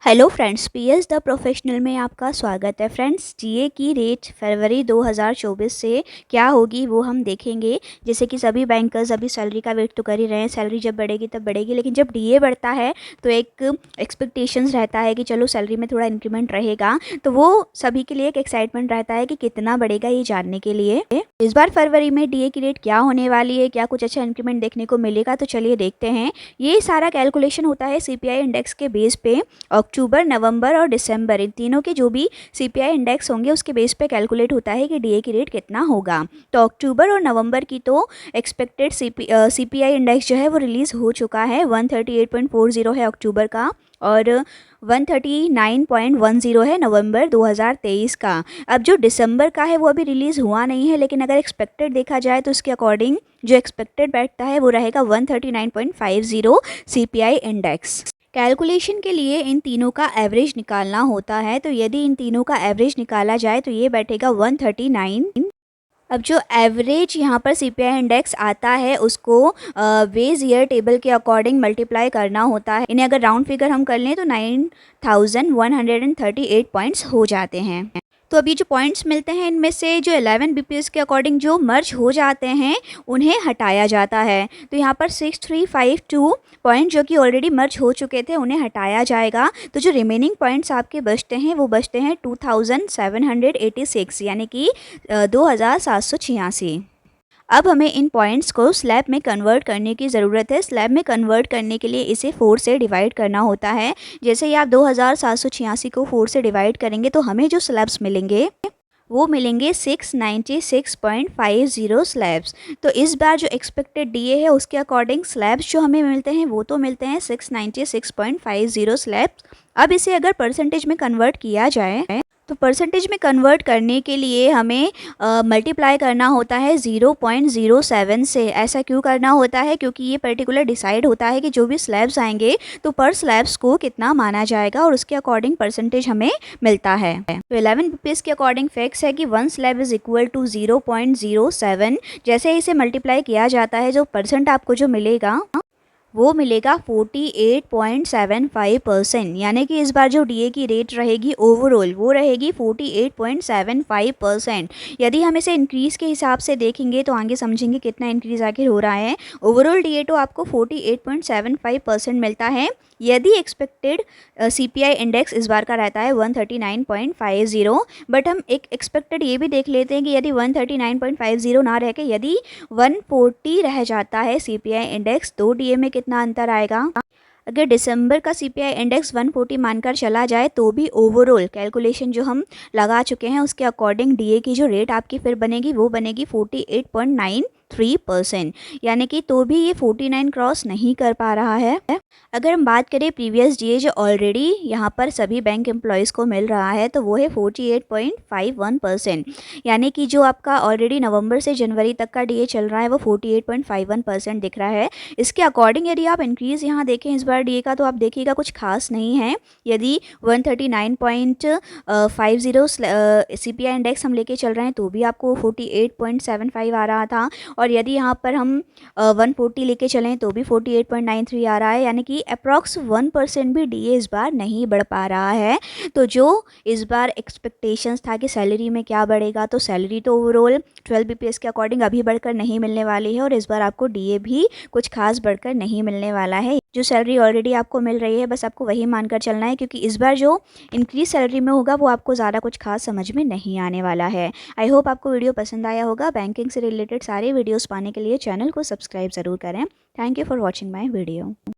Hello friends, PS the professional में आपका स्वागत है। फ्रेंड्स, जीए की रेट फरवरी 2024 से क्या होगी वो हम देखेंगे। जैसे कि सभी बैंकर्स अभी सैलरी का वेट तो कर ही रहे हैं, सैलरी जब बढ़ेगी तब बढ़ेगी, लेकिन जब डीए बढ़ता है तो एक एक्सपेक्टेशंस रहता है कि चलो सैलरी में थोड़ा इंक्रीमेंट रहेगा, तो वो सभी के लिए एक एक्साइटमेंट रहता है कि कितना बढ़ेगा ये जानने के लिए। इस बार फरवरी में डीए की रेट क्या होने वाली है, क्या कुछ अच्छा इंक्रीमेंट देखने को मिलेगा, तो चलिए देखते हैं। ये सारा कैलकुलेशन होता है सीपीआई इंडेक्स के बेस पे। अक्टूबर, नवंबर और दिसंबर, इन तीनों के जो भी सीपीआई इंडेक्स होंगे उसके बेस पे कैलकुलेट होता है कि डीए की रेट कितना होगा। तो अक्टूबर और नवंबर की तो एक्सपेक्टेड सीपीआई इंडेक्स जो है वो रिलीज़ हो चुका है। 138.40 है अक्टूबर का और 139.10 है नवंबर 2023 का। अब जो दिसंबर का है वो अभी रिलीज़ हुआ नहीं है, लेकिन अगर एक्सपेक्टेड देखा जाए तो उसके अकॉर्डिंग जो एक्सपेक्टेड बैठता है वो रहेगा 139.50 सीपीआई इंडेक्स। कैलकुलेशन के लिए इन तीनों का एवरेज निकालना होता है, तो यदि इन तीनों का एवरेज निकाला जाए तो ये बैठेगा 139। अब जो एवरेज यहाँ पर सीपीआई इंडेक्स आता है उसको बेस ईयर टेबल के अकॉर्डिंग मल्टीप्लाई करना होता है। इन्हें अगर राउंड फिगर हम कर लें तो 9138 पॉइंट्स हो जाते हैं। तो अभी जो पॉइंट्स मिलते हैं इनमें से जो 11 बीपीएस के अकॉर्डिंग जो मर्ज हो जाते हैं उन्हें हटाया जाता है। तो यहाँ पर 6352 पॉइंट जो कि ऑलरेडी मर्ज हो चुके थे उन्हें हटाया जाएगा। तो जो रिमेनिंग पॉइंट्स आपके बचते हैं वो बचते हैं 2786, यानी कि 2786। अब हमें इन पॉइंट्स को स्लैब में कन्वर्ट करने की ज़रूरत है। स्लैब में कन्वर्ट करने के लिए इसे 4 से डिवाइड करना होता है। जैसे ही आप 2786 को 4 से डिवाइड करेंगे तो हमें जो स्लैब्स मिलेंगे वो मिलेंगे 696.50 स्लैब्स। तो इस बार जो एक्सपेक्टेड डीए है उसके अकॉर्डिंग स्लैब्स जो हमें मिलते हैं वो तो मिलते हैं 696.50 स्लैब्स। अब इसे अगर परसेंटेज में कन्वर्ट किया जाए तो परसेंटेज में कन्वर्ट करने के लिए हमें मल्टीप्लाई करना होता है 0.07 से। ऐसा क्यों करना होता है? क्योंकि ये पर्टिकुलर डिसाइड होता है कि जो भी स्लैब्स आएंगे तो पर स्लैब्स को कितना माना जाएगा और उसके अकॉर्डिंग परसेंटेज हमें मिलता है। तो 11 बीपीएस के अकॉर्डिंग फिक्स है कि 1 स्लैब इज इक्वल टू 0.07। जैसे इसे मल्टीप्लाई किया जाता है जो परसेंट आपको जो मिलेगा वो मिलेगा 48.75%। यानी कि इस बार जो डीए की रेट रहेगी ओवरऑल वो रहेगी 48.75%। यदि हम इसे इंक्रीज़ के हिसाब से देखेंगे तो आगे समझेंगे कितना इंक्रीज़ आखिर हो रहा है। ओवरऑल डीए तो आपको 48.75% मिलता है। यदि एक्सपेक्टेड सीपीआई इंडेक्स इस बार का रहता है 139.50, बट हम एक एक्सपेक्टेड ये भी देख लेते हैं कि यदि 139.50 ना रह के यदि 140 रह जाता है सीपीआई इंडेक्स तो डीए में कितना अंतर आएगा। अगर दिसंबर का सीपीआई इंडेक्स 140 मानकर चला जाए तो भी ओवरऑल कैलकुलेशन जो हम लगा चुके हैं उसके अकॉर्डिंग डीए की जो रेट आपकी फिर बनेगी वो बनेगी 48.93%। यानी कि तो भी ये 49 क्रॉस नहीं कर पा रहा है। अगर हम बात करें प्रीवियस डीए जो ऑलरेडी यहाँ पर सभी बैंक एम्प्लॉयज़ को मिल रहा है तो वो है 48.51%। यानी कि जो आपका ऑलरेडी नवंबर से जनवरी तक का डीए चल रहा है वो 48.51% दिख रहा है। इसके अकॉर्डिंग यदि आप इंक्रीज़ यहाँ देखें इस बार डीए का तो आप देखिएगा कुछ खास नहीं है। यदि 139.50 सीपीआई इंडेक्स हम लेके चल रहे हैं तो भी आपको 48.75 आ रहा था, और यदि यहाँ पर हम 140 लेके चलें तो भी 48.93 आ रहा है। यानी कि अप्रॉक्स 1% भी डीए इस बार नहीं बढ़ पा रहा है। तो जो इस बार एक्सपेक्टेशंस था कि सैलरी में क्या बढ़ेगा, तो सैलरी तो ओवरऑल 12 बीपीएस के अकॉर्डिंग अभी बढ़कर नहीं मिलने वाली है और इस बार आपको डीए भी कुछ खास बढ़कर नहीं मिलने वाला है। जो सैलरी ऑलरेडी आपको मिल रही है बस आपको वही मानकर चलना है, क्योंकि इस बार जो इंक्रीज सैलरी में होगा वो आपको ज़्यादा कुछ खास समझ में नहीं आने वाला है। आई होप आपको वीडियो पसंद आया होगा। बैंकिंग से रिलेटेड सारे वीडियोस पाने के लिए चैनल को सब्सक्राइब ज़रूर करें। Thank you for watching my video.